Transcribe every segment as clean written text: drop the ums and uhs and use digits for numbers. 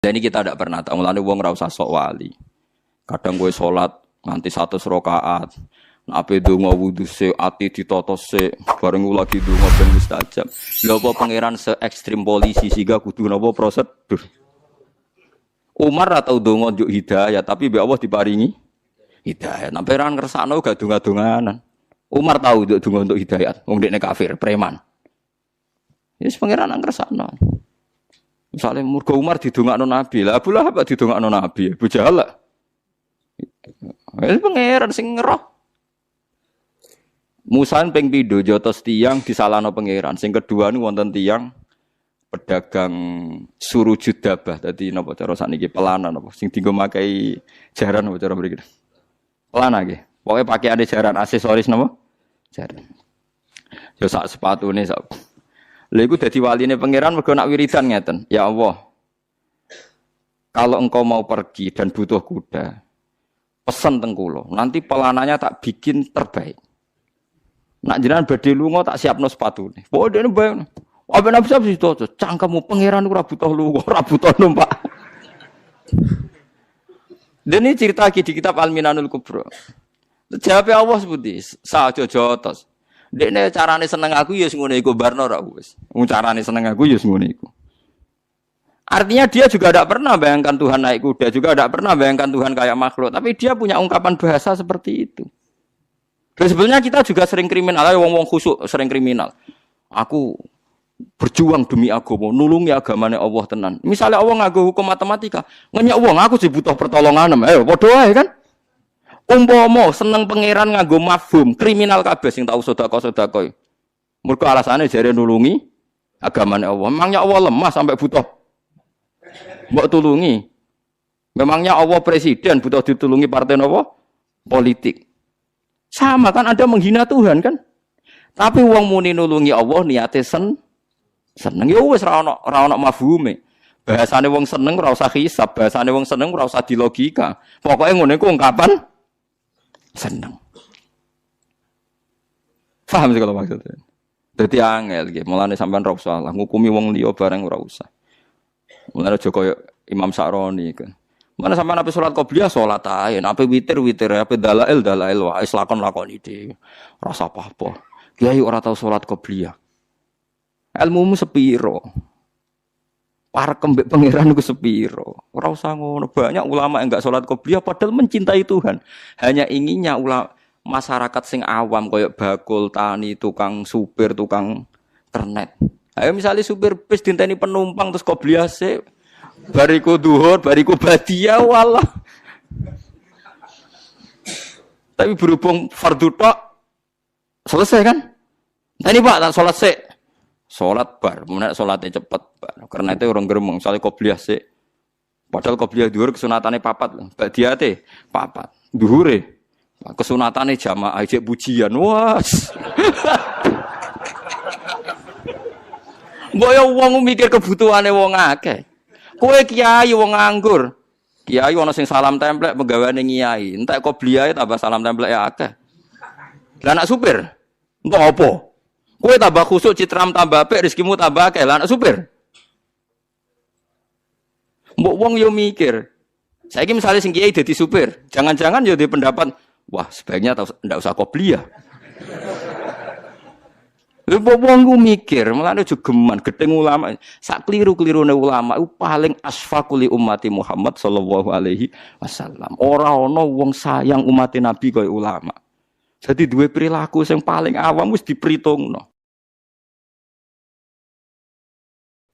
Dan ini kita tidak pernah tahu. Mulane wong ora usah sok wali. Kadang kowe salat nganti 100 rakaat. Ape donga wudu se ati ditata se bareng lagi donga ben mustajab. Lha apa pangeran se ekstrim polisi sehingga kudu napa prosedur. Umar atau donga njuk hidayah tapi mbek Allah diparingi hidayah. Nek pangeran ngersakno gak donga-donganan. Umar tahu njuk donga untuk hidayah. Wong dekne kafir, preman. Wis pangeran ngersakno. Misalnya murga Umar didongakno Nabi. Lah Abu Lahab didongakno Nabi. Abu Jahal lah. Wis pangeran sing ngeroh. Musa ping pindho jotos tiyang disalahno pangeran. Sing kedua niku wonten tiyang pedagang surujud dabah. Dadi napa cara sakniki pelana napa sing dienggo makai jaran napa cara mriki. Pelana nggih. Pokoke pakaiane jaran aksesoris napa? Jaran. Yo sak sepatune sak. Lha iku dadi waline pangeran mergo nak wiridan ngeten. Ya Allah. Kalau engkau mau pergi dan butuh kuda, pesen teng kula. Nanti pelananya tak bikin terbaik. Nak jenengan badhe lunga tak siapno sepatune. Pokoke dene bayang. Apa nabi sab situ cangkemmu pangeran ora butuh lunga, ora butuh numpak. Dan ini cerita lagi di kitab Al-Minanul Kubra. Jawab Allah seperti sajo jotos. Dekne carane seneng aku ya ngono iku barno ra wis. Carane seneng aku ya ngono iku. Artinya dia juga tidak pernah bayangkan Tuhan naik kuda, juga tidak pernah bayangkan Tuhan kayak makhluk, tapi dia punya ungkapan bahasa seperti itu. Dan sebenarnya kita juga sering kriminal, wong-wong khusuk sering kriminal. Aku berjuang demi agama, nulungi agamane Allah tenan. Misalnya Allah nganggo hukum matematika, ngenyek wong aku sih butuh pertolongan, ayo padha wae kan. Umpama seneng pangeran nganggo mafhum, kriminal kabeh sing tau sedekah-sedekah. Mergo alasane jare nulungi agamane Allah. Memangnya Allah lemah sampai butuh mbok tulungi. Memangnya Allah presiden butuh ditulungi partai napa? Politik. Sama kan Anda menghina Tuhan kan? Tapi wong muni nulungi Allah niate seneng ya wis ora ono mafhume. Bahasane wong seneng ora usah hisab, bahasane wong seneng ora usah dilogika. Pokoke ngene iku ungkapan seneng. Paham sih kalau maksudnya? Dadi angel nggih, mulane sampean ora usah lah ngukumi wong liya bareng ora usah. Mulane aja koyo Imam Sa'roni kan. Mana sampean ape salat qobliyah salat ae, ape witir ape dalail wae lakon iki. Rasa apa-apa. Kiai ora tau salat qobliyah. Ilmumu sepiro? Para kembek pangeran ku sepiro? Ora usah ngono. Banyak ulama yang enggak salat qobliyah padahal mencintai Tuhan. Hanya inginnya masyarakat sing awam koyo bakul, tani, tukang supir, tukang ternet. Ayo misalnya supir bis dinteni penumpang terus qobliyah sik. Bariku duhur, bariku badiah walah. Tapi berhubung fardu tok selesai kan? Tadi Pak tak salat sik. Salat bar, menak salate cepet bar. Karena itu orang gremeng, soalnya qobliyah sik. Padahal qobliyah duhur kesunatane papat, badiah te papat. Duhure kesunatane jamaah jek pujian. Was. Mbok yo wong mikir kebutuhane wong akeh. Kowe kiai wong nganggur. Kiai ana sing salam templek penggaweane kiai. Entek qobliyah tambah salam templek ya akeh. Lah anak supir. Entuk apa? Kowe tambah khusuk citram tambah apik rezekimu tambah akeh. Lah anak supir. Mbok wong yo mikir. Saiki misale sing kiai dadi supir, jangan-jangan yo di pendapat, wah sebaiknya ndak usah qobliyah. Lha wong ku mikir, mulane aja geman gedeng ulama. Sak kliru-klirune ulama iku paling asfaquli ummati Muhammad sallallahu alaihi wasallam. Ora ana wong sayang umat Nabi kaya ulama. Jadi duwe perilaku sing paling awam wis diperhitungno.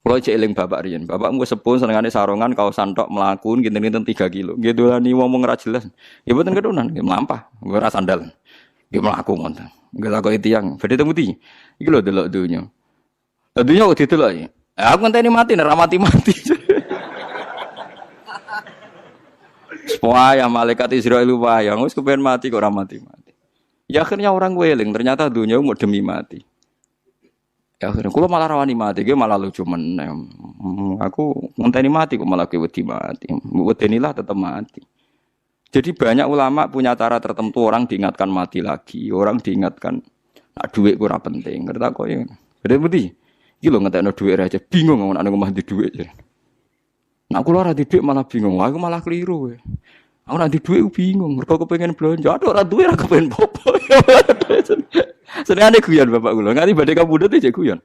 Kulo cek eling bapak riyen. Bapakmu sepuh senengane sarongan kaosan tok mlaku kinten-kinten 3 kilo. Nggih dolani wong ora jelas. Ya mboten kedunan, nggih mlampah, ora sandal. Nggih mlaku ngoten. Nggih takoki tiyang, badhe temu ndi? Iki lho delok donya. Donya kok didelok ya. Aku ngenteni mati nek ora mati-mati. Supaya malaikat Israil wayang wis kepen mati kok ora mati-mati. Ya akhirnya orang weling, ternyata dunia mau demi mati. Ya akhirnya kula malah rawani mati, ge malah lucu meneh. Aku ngenteni mati kok malah ge wedi mati. Wedenilah tetep mati. Jadi banyak ulama punya cara tertentu, orang diingatkan mati lagi, orang diingatkan nak duit ora penting. Ngerti kok ya. Gede budi. Iki lho ngetekno dhuwit aja bingung nek ngomong di dhuwit. Nak kula ora duit malah bingung. Aku malah keliru. Aku nak duit bingung. Mergo kepengin belanja. Aduh ora duwe ora kepengin popo. Senengane guyon bapak kula. Nganti badhe kabudut iki guyon.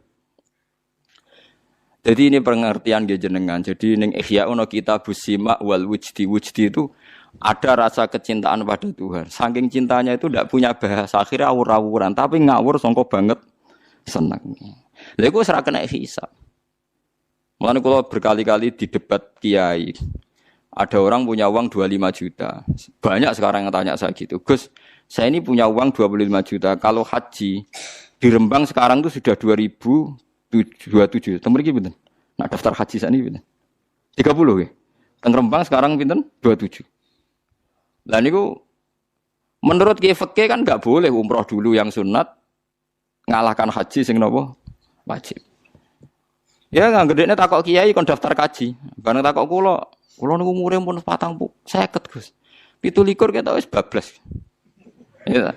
Jadi ini pengertian nggih jenengan. Jadi ning Ihya ono kitabus sima wal wujdi itu ada rasa kecintaan pada Tuhan. Saking cintanya itu tidak punya bahasa, akhirnya awur-awuran, tapi ngawur songko banget seneng. Lha iku ora kena hisab. Mulane kula berkali-kali di debat kiai. Ada orang punya uang 25 juta. Banyak sekarang yang tanya saya gitu. Gus, saya ini punya uang 25 juta. Kalau haji di Rembang sekarang itu sudah 2027. Teng mriki pinten? Nak daftar haji sakniki pinten? 30 nggih. Teng Rembang sekarang pinten? 27. Lah niku menurut kiai fikih kan enggak boleh umroh dulu yang sunat ngalahkan haji sing napa? Wajib. Ya nggak gedene takok kiai kon daftar kaji. Bareng takok kula niku umure pun 50 Gus. 17 kita wis bablas. Ya.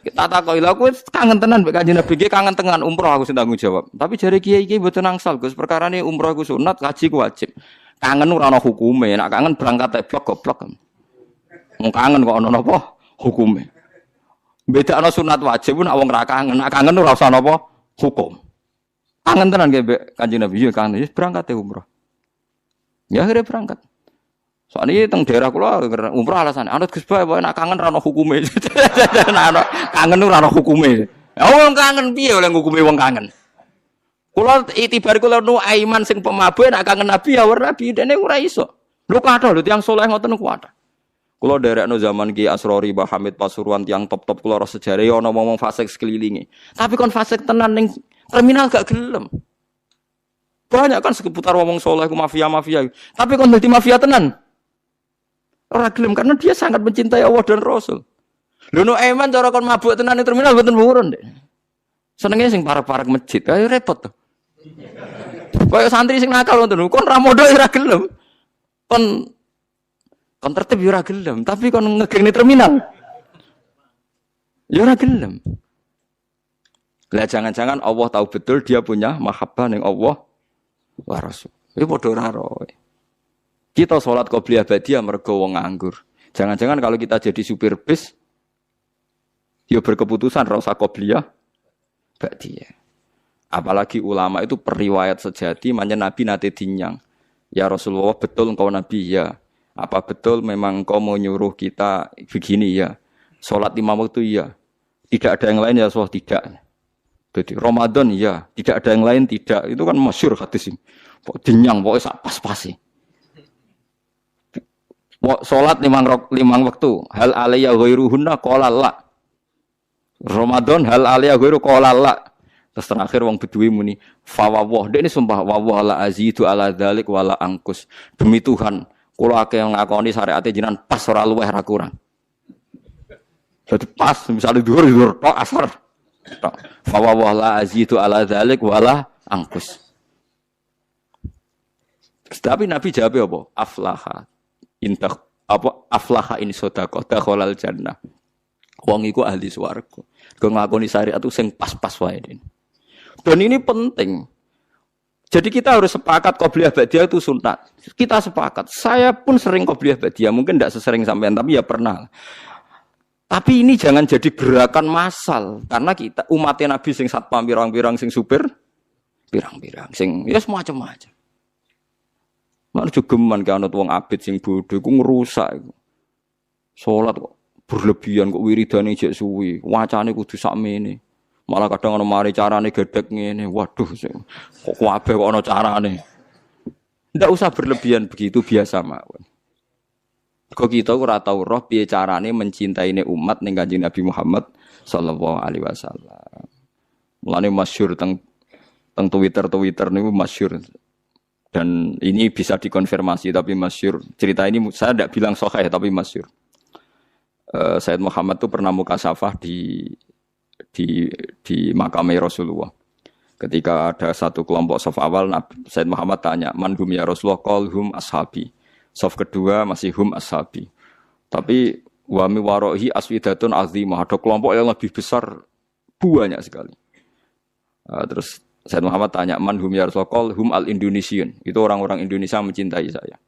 Kita takoki lha aku kangen tenan mbek Kanjeng Nabi, kangen tenan umroh aku sing tanggung jawab. Tapi jare kiai-kiai mboten angsal Gus, perkarane umroh ku sunat, haji ku wajib. Kangen ora ana hukume, nek kangen berangkat tek blok goblok. Wong kangen kok ana napa hukume. Bedakno sunat wajib nek wong ra kangen, nek kangen ora usah napa hukum. Kangen tenan nggih mbek Kanjeng Nabi, ya kangen wis berangkat te umroh. Ya akhirnya berangkat. Soalnya teng daerah kula umroh alasan anut Gus Bae nek kangen ra ono hukume. Kangen ora ono hukume. Ya wong kangen piye oleh hukume wong kangen. Kula itibar kula nu aiman sing pemabuk nek kangen Nabi ya ora Nabi dene ora iso. Lho kathah lho tiyang saleh ngoten ku kathah. Kula derekno zaman Ki Asrori Mbah Hamid Pasuruan tiyang top-top kula ora sejarah ya ana ngomong fasik sekelilingi. Tapi kon fasik tenan ning terminal gak gelem. Banyak kan seputar ngomong saleh ku mafia-mafia. Tapi kon dadi mafia tenan. Ora gelem karena dia sangat mencintai Allah dan Rasul. Lho no eman cara kon mabuk tenan ning terminal mboten purun, Dek. Senenge sing parek-parek masjid, ayo repot to. Kayak santri sing nakal ngoten kon ra modho ora gelem. Kon tertib yo ora gelem, tapi kon ngegeng ning terminal. Yo ora gelem. Lah jangan-jangan Allah tahu betul dia punya mahabbah ning Allah wa Rasul. Iki padha ora roe. Kita sholat qobliyah ba'diyah mergo wong nganggur. Jangan-jangan kalau kita jadi supir bis, ya berkeputusan ra usah qobliyah ba'diyah. Apalagi ulama itu periwayat sejati, makanya Nabi nate dinyang. Ya Rasulullah, betul engkau Nabi? Ya. Apa betul memang engkau mau nyuruh kita begini? Ya. Sholat 5 waktu? Ya. Tidak ada yang lain ya Rasulullah? Tidak. Jadi Ramadan? Ya. Tidak ada yang lain? Tidak. Itu kan masyhur hadis ini. Dinyang, pokoknya sak pas-pasi. Salat 5 waktu. Hal alayya ghairuhunna qala la. Ramadan hal alayya ghairu qala la. Terus terakhir wong Bedui muni fa wawah. Dek ini sumpah wawah la azidu ala dzalik wala angkus. Demi Tuhan, kula akeh ngakoni syariate jenengan pas ora luweh ra kurang. Jadi pas misale dhuwur tok asar. Fa wawah la azidu ala dzalik wala angkus. Tapi Nabi jawab apa? Aflaha. Intah apa aflaha in sedekah dakhalal jannah. Wong iku ahli swarga. Kok nglakoni syariat itu sing pas-pas wae. Dan ini penting. Jadi kita harus sepakat qobliyah ba'diyah itu sunat. Kita sepakat. Saya pun sering qobliyah ba'diyah, mungkin tidak sesering sampean tapi ya pernah. Tapi ini jangan jadi gerakan massal karena kita umatnya Nabi sing satpam pirang-pirang sing supir pirang-pirang sing ya semacam-macam. Nek jogeman ki ana wong abid sing bodho iku ngrusak iku. Salat kok berlebihan kok wiridane jek suwi, wacane kudu sakmene. Malah kadang ana mari carane gedhek ngene. Waduh, kok kabeh kok ana carane. Ndak usah berlebihan begitu biasa mawon. Kok kita ora tau roh piye carane mencintaine umat ning Kanjeng Nabi Muhammad sallallahu alaihi wasallam. Mulane masyhur teng Twitter niku masyhur. Dan ini bisa dikonfirmasi tapi masyhur. Cerita ini saya tidak bilang sahih tapi masyhur. Sayyid Muhammad itu pernah mukasafah di makam Rasulullah. Ketika ada satu kelompok saf awal, Sayyid Muhammad tanya, "Man hum ya Rasulullah?" Qal hum ashabi. Saf kedua masih hum ashabi. Tapi wa mi warohi aswidatun azimah. Ada kelompok yang lebih besar banyak sekali. Terus Said Muhammad tanya, "Man hum ya Rasulullah?" Hum al-Indonesian. Itu orang-orang Indonesia mencintai saya.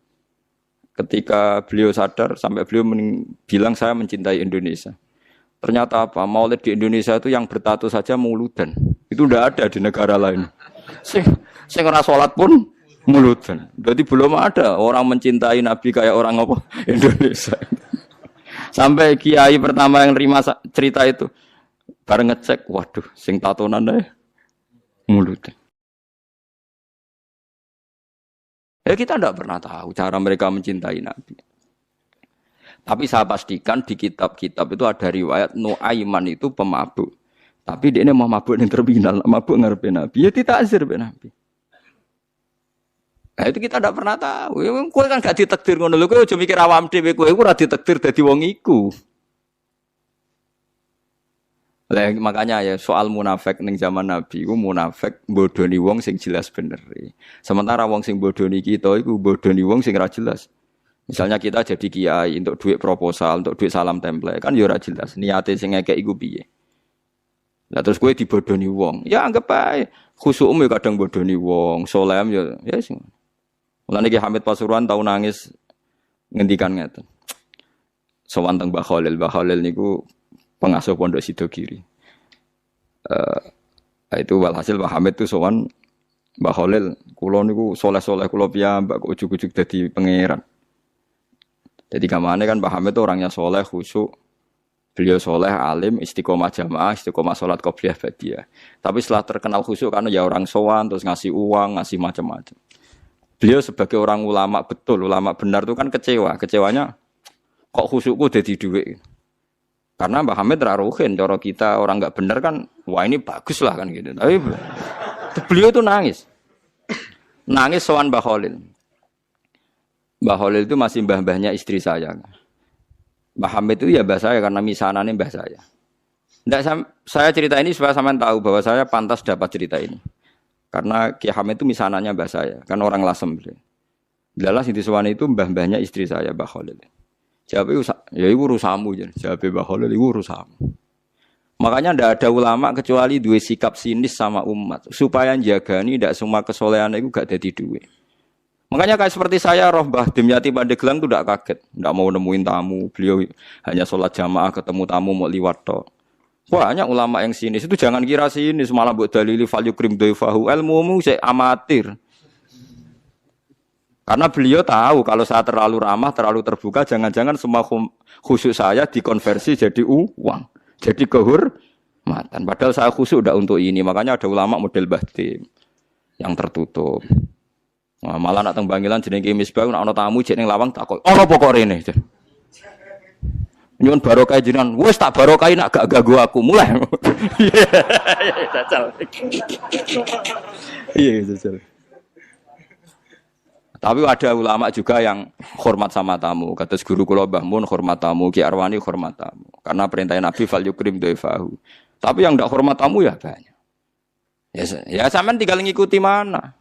Ketika beliau sadar sampai beliau bilang saya mencintai Indonesia. Ternyata apa? Maulid di Indonesia itu yang bertato saja muludan. Itu tidak ada di negara lain. Sing ora salat pun muludan. Berarti belum ada orang mencintai Nabi kayak orang apa? Indonesia. Sampai kiai pertama yang nerima cerita itu bareng ngecek, waduh, sing tatonan deh muludan. Ya kita tidak pernah tahu cara mereka mencintai Nabi. Tapi saya pastikan di kitab-kitab itu ada riwayat Nuaiman itu pemabuk. Tapi dia mau mabuk yang terminal, mabuk ngarepe Nabi. Ya ditakzir be Nabi. Nah itu kita tidak pernah tahu. Kowe kan gak ditakdir ngono lho, kowe aja mikir awam dhewe kowe ora ditakdir dadi wong iku. Lah makanya ya soal munafik ning zaman Nabi iku munafik bodoni wong sing jelas bener. Sementara wong sing bodoni kita iku bodoni wong sing ora jelas. Misalnya kita jadi kiai untuk duit proposal, untuk duit salam template kan ya ora jelas niate sing ngekek iku piye. Lah terus kowe dibodoni wong, ya anggap ae khusukmu kadang bodoni wong, solem ya sing. Mulane Ki Hamid Pasuruan tau nangis ngendikan ngeten. Sowan teng Mbah Khalil niku pengasuh pondok Sidogiri. Itu walhasil Mbah Hamid itu sowan Mbah Khalil, kula niku soleh-soleh kula piyambak kok ujug-ujug dadi pangeran. Jadi kamane kan Mbah Hamid itu orangnya soleh, khusyuk. Beliau soleh, alim, istiqomah jamaah, istiqomah sholat qobliyah ba'diyah. Tapi setelah terkenal khusyuk karena ya orang sowan terus ngasih uang, ngasih macam-macam. Beliau sebagai orang ulama betul, ulama benar itu kan kecewa. Kecewanya kok khusyukku dadi dhuwit. Karena Mbah Hamid raruhin, cara kita orang enggak benar kan, wah ini bagus lah kan gitu. Tapi beliau itu nangis. Nangis sowan Mbah Khalil. Mbah Khalil itu masih mbah-mbahnya istri saya. Mbah Hamid itu ya mbah saya karena misanane mbah saya. Nggak, saya cerita ini supaya sampean tahu bahwa saya pantas dapat cerita ini. Karena Ki Hamid itu misanannya mbah saya, kan orang Lasem. Dalah sing disewani itu mbah-mbahnya istri saya, Mbah Khalil. Jawab ya iku urusanmu jen. Jawab Mbah Khalil iku urusanmu. Makanya ndak ada ulama kecuali dua sikap sinis sama umat supaya njagani ndak semua kesolehan itu gak dadi duwe. Makanya kayak seperti saya roh Mbah Dimyati Pandeglang itu ndak kaget, ndak mau nemuin tamu, beliau hanya sholat jamaah ketemu tamu mau liwat tok. Banyak ulama yang sinis itu jangan kira sinis malah mbok dalili fal yukrim dhaifahu ilmumu sik amatir. Karena beliau tahu kalau saya terlalu ramah, terlalu terbuka, jangan-jangan semua khusyuk saya dikonversi jadi uang, jadi kehormatan. Padahal saya khusyuk udah untuk ini, makanya ada ulama model Bahtim yang tertutup. Nah, malah nak teng Bangilan jenenge Misbah nak ana tamu jeneng lawang takok, "Ana apa kok rene?" Nyuwun barokah jenengan, wis tak barokah nak gak ganggu aku, mulai. Jajal. Iya, jajal. Tapi ada ulama juga yang hormat sama tamu. Kata guru kula Mbah Mun hormat tamu, Ki Arwani hormat tamu. Karena perintah Nabi fal yukrim dhaifahu. Tapi yang ndak hormat tamu ya banyak. Ya sampean tinggal ngikuti mana.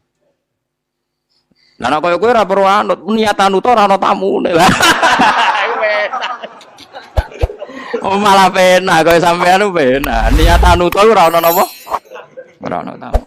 Lah nek koyo kowe ora perlu anut, niatan uta ora ana tamune lah. Oh malah penak kowe sampean penak. Niatan uta ora ana napa? Ora ana tamu.